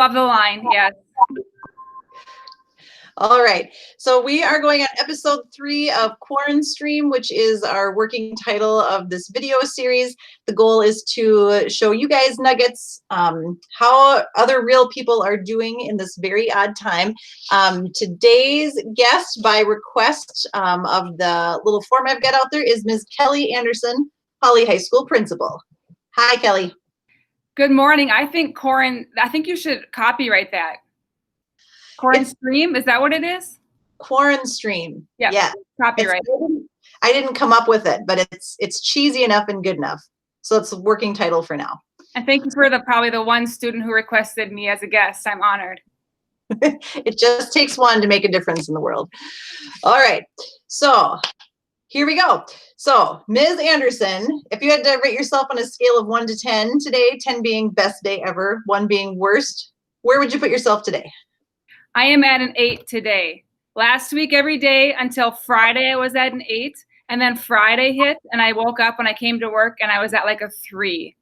Above the line, yes. All right, so we are going on episode 3 of QuaranStream, which is our working title of this video series. The goal is to show you guys nuggets, how other real people are doing in this very odd time. Today's guest, by request of the little form I've got out there, is Ms. Kelly Anderson, Hawley High School Principal. Hi, Kelly. Good morning. I think you should copyright that. QuaranStream, is that what it is? QuaranStream. Yeah. Copyright. I didn't come up with it, but it's cheesy enough and good enough. So it's a working title for now. And thank you for probably the one student who requested me as a guest. I'm honored. It just takes one to make a difference in the world. All right, so here we go. So Ms. Anderson, if you had to rate yourself on a scale of 1 to 10 today, 10 being best day ever, 1 being worst, where would you put yourself today? I am at an 8 today. Last week, every day until Friday, I was at an 8. And then Friday hit, and I woke up when I came to work, and I was at like a 3.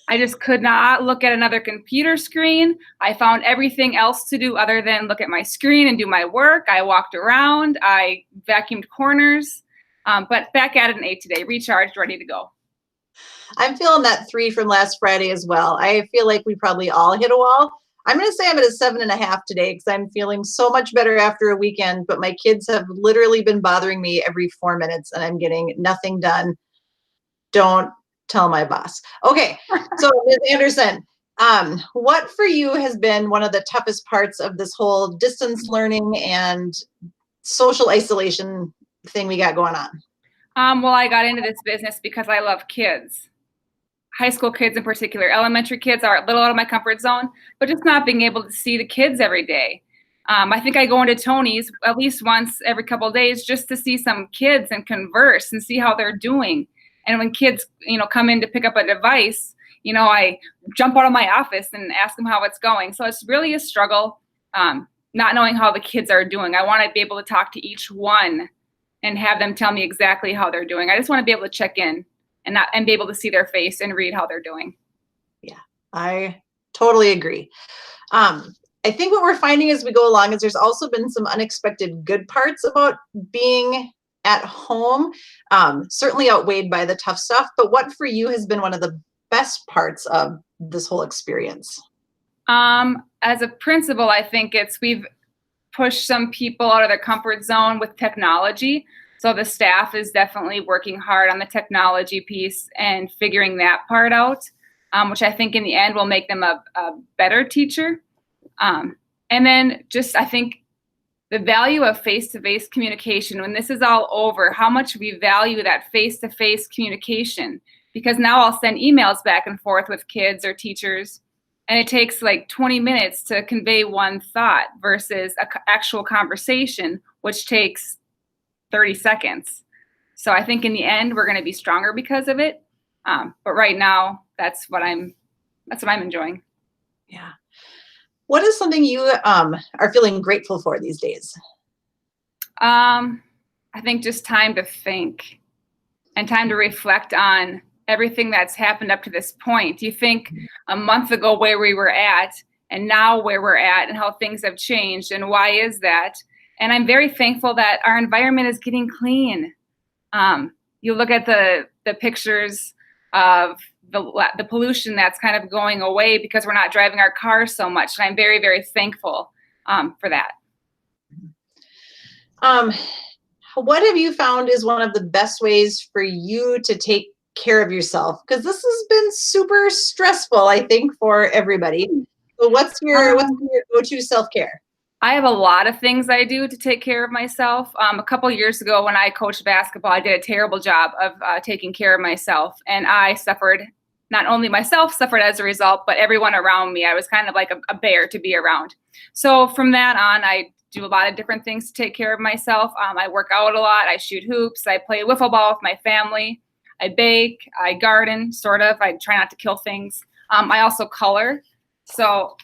I just could not look at another computer screen. I found everything else to do other than look at my screen and do my work. I walked around. I vacuumed corners. But back at an 8 today, recharged, ready to go. I'm feeling that 3 from last Friday as well. I feel like we probably all hit a wall. I'm going to say I'm at a 7.5 today because I'm feeling so much better after a weekend, but my kids have literally been bothering me every 4 minutes and I'm getting nothing done. Don't tell my boss. Okay, so Ms. Anderson, what for you has been one of the toughest parts of this whole distance learning and social isolation thing we got going on? Well, I got into this business because I love kids. High school kids in particular. Elementary kids are a little out of my comfort zone, but just not being able to see the kids every day. I think I go into Tony's at least once every couple of days just to see some kids and converse and see how they're doing. And when kids, come in to pick up a device, I jump out of my office and ask them how it's going. So it's really a struggle, not knowing how the kids are doing. I want to be able to talk to each one and have them tell me exactly how they're doing. I just want to be able to check in and be able to see their face and read how they're doing. Yeah, I totally agree. I think what we're finding as we go along is there's also been some unexpected good parts about being at home, certainly outweighed by the tough stuff. But what for you has been one of the best parts of this whole experience? As a principal, I think we've pushed some people out of their comfort zone with technology. So the staff is definitely working hard on the technology piece and figuring that part out, which I think in the end will make them a better teacher. And then just, I think the value of face-to-face communication, when this is all over, how much we value that face-to-face communication, because now I'll send emails back and forth with kids or teachers, and it takes like 20 minutes to convey one thought versus an actual conversation, which takes 30 seconds. So I think in the end, we're going to be stronger because of it. But right now, that's what I'm enjoying. Yeah. What is something you are feeling grateful for these days? I think just time to think and time to reflect on everything that's happened up to this point. You think a month ago where we were at and now where we're at and how things have changed and why is that? And I'm very thankful that our environment is getting clean. You look at the pictures of the pollution that's kind of going away because we're not driving our cars so much. And I'm very, very thankful for that. What have you found is one of the best ways for you to take care of yourself? Because this has been super stressful, I think, for everybody. So what's your go-to self-care? I have a lot of things I do to take care of myself. A couple years ago when I coached basketball, I did a terrible job of taking care of myself. And I suffered, not only myself suffered as a result, but everyone around me. I was kind of like a bear to be around. So from that on, I do a lot of different things to take care of myself. I work out a lot. I shoot hoops. I play wiffle ball with my family. I bake. I garden, sort of. I try not to kill things. I also color. So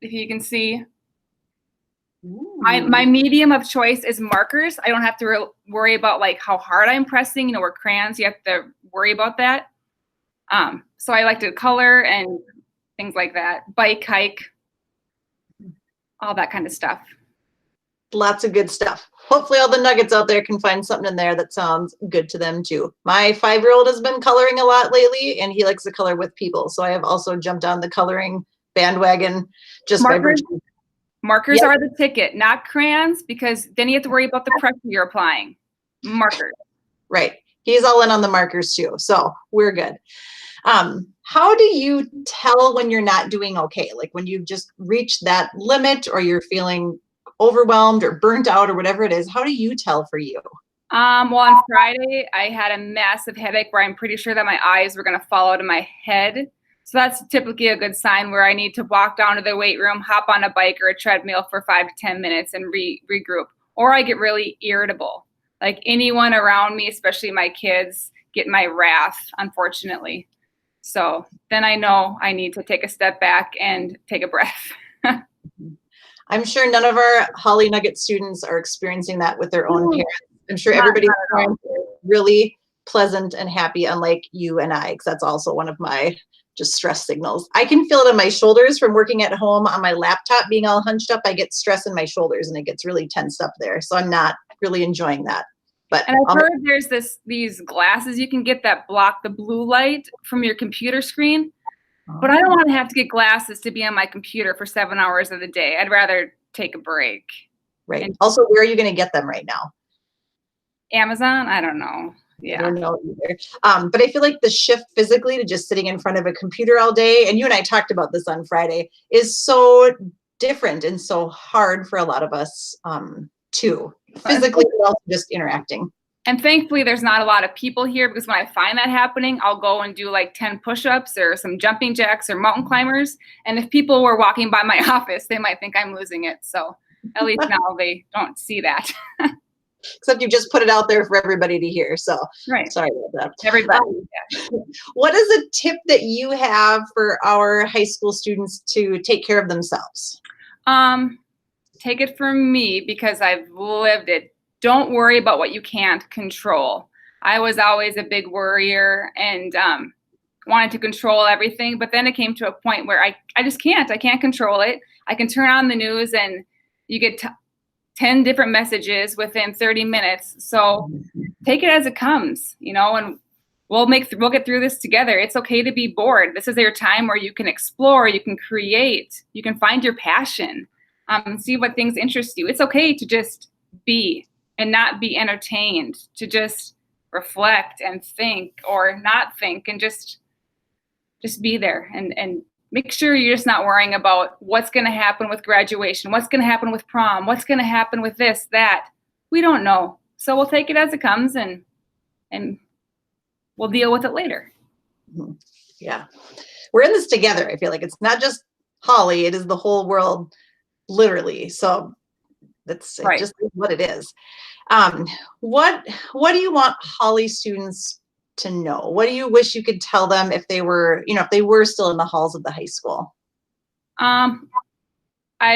if you can see, my medium of choice is markers. I don't have to worry about like how hard I'm pressing, or crayons, you have to worry about that. So I like to color and things like that. Bike, hike. all that kind of stuff. Lots of good stuff. Hopefully all the nuggets out there can find something in there that sounds good to them too. My 5-year-old has been coloring a lot lately, and he likes to color with people. So I have also jumped on the coloring bandwagon just by virtue. Markers are the ticket, not crayons, because then you have to worry about the pressure you're applying. Markers. Right. He's all in on the markers too. So we're good. How do you tell when you're not doing okay? Like when you've just reached that limit, or you're feeling overwhelmed or burnt out or whatever it is? How do you tell for you? Well, on Friday, I had a massive headache where I'm pretty sure that my eyes were going to fall out of my head. So that's typically a good sign where I need to walk down to the weight room, hop on a bike or a treadmill for 5 to 10 minutes and regroup. Or I get really irritable. Like anyone around me, especially my kids, get my wrath, unfortunately. So then I know I need to take a step back and take a breath. I'm sure none of our Hawley Nugget students are experiencing that with their own parents. I'm sure everybody's parents are really pleasant and happy, unlike you and I, because that's also one of my just stress signals. I can feel it in my shoulders from working at home on my laptop, being all hunched up. I get stress in my shoulders and it gets really tensed up there. So I'm not really enjoying that. But and I've heard there's these glasses you can get that block the blue light from your computer screen. But I don't want to have to get glasses to be on my computer for 7 hours of the day. I'd rather take a break. Right. And also, where are you going to get them right now? Amazon? I don't know. Yeah. I don't know either. But I feel like the shift physically to just sitting in front of a computer all day, and you and I talked about this on Friday, is so different and so hard for a lot of us too. Physically, but also just interacting. And thankfully, there's not a lot of people here, because when I find that happening, I'll go and do like 10 push-ups or some jumping jacks or mountain climbers. And if people were walking by my office, they might think I'm losing it. So at least now they don't see that. Except you just put it out there for everybody to hear. So right. Sorry about that. Everybody. What is a tip that you have for our high school students to take care of themselves? Take it from me, because I've lived it. Don't worry about what you can't control. I was always a big worrier and wanted to control everything. But then it came to a point where I just can't. I can't control it. I can turn on the news and you get 10 different messages within 30 minutes. So take it as it comes, and we'll get through this together. It's okay to be bored. This is your time where you can explore, you can create, you can find your passion, see what things interest you. It's okay to just be and not be entertained, to just reflect and think or not think and just be there and make sure you're just not worrying about what's going to happen with graduation, what's going to happen with prom, what's going to happen with this, that. We don't know. So we'll take it as it comes and we'll deal with it later. Yeah. We're in this together. I feel like it's not just Hawley, it is the whole world, literally. So that's right. Just what it is. What do you want Hawley students to know? What do you wish you could tell them if they were, if they were still in the halls of the high school? I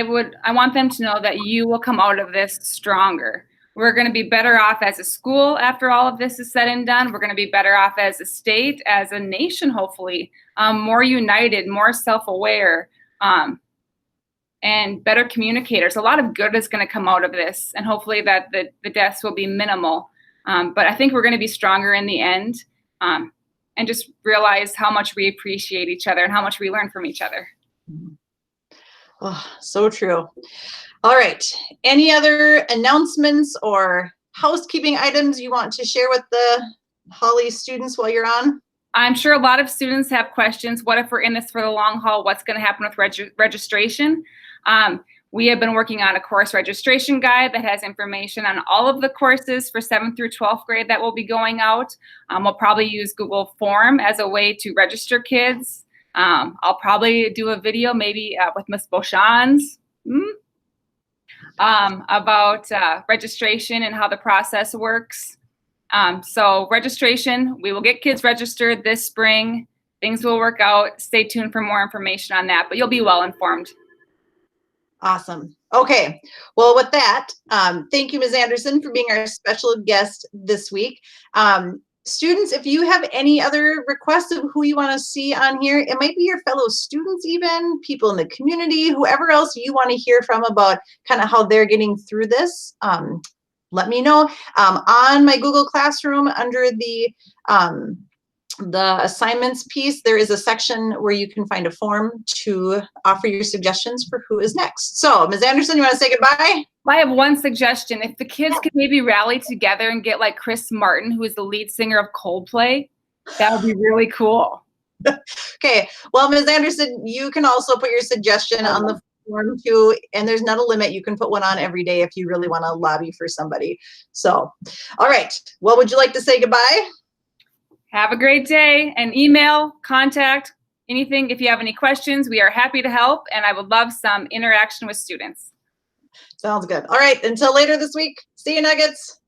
want them to know that you will come out of this stronger. We're going to be better off as a school after all of this is said and done. We're going to be better off as a state, as a nation, hopefully, more united, more self-aware, and better communicators. A lot of good is going to come out of this, and hopefully that the deaths will be minimal. But I think we're going to be stronger in the end, and just realize how much we appreciate each other and how much we learn from each other. Oh, so true. All right. Any other announcements or housekeeping items you want to share with the Hawley students while you're on? I'm sure a lot of students have questions. What if we're in this for the long haul? What's going to happen with registration? We have been working on a course registration guide that has information on all of the courses for 7th through 12th grade that will be going out. We'll probably use Google Form as a way to register kids. I'll probably do a video maybe with Miss Boeshans about registration and how the process works. So registration, we will get kids registered this spring. Things will work out. Stay tuned for more information on that, but you'll be well informed. Awesome. Okay. Well, with that, thank you, Ms. Anderson, for being our special guest this week. Students, if you have any other requests of who you want to see on here, it might be your fellow students, even people in the community, whoever else you want to hear from about kind of how they're getting through this. Let me know. On my Google Classroom, under the assignments piece, there is a section where you can find a form to offer your suggestions for who is next. So, Ms. Anderson, you want to say goodbye? I have one suggestion. If the kids could maybe rally together and get like Chris Martin, who is the lead singer of Coldplay, that would be really cool. Okay. Well, Ms. Anderson, you can also put your suggestion on the form too, and there's not a limit. You can put one on every day if you really want to lobby for somebody. So, all right. Well, would you like to say goodbye? Have a great day, and email, contact, anything. If you have any questions, we are happy to help, and I would love some interaction with students. Sounds good. All right. Until later this week. See you, Nuggets.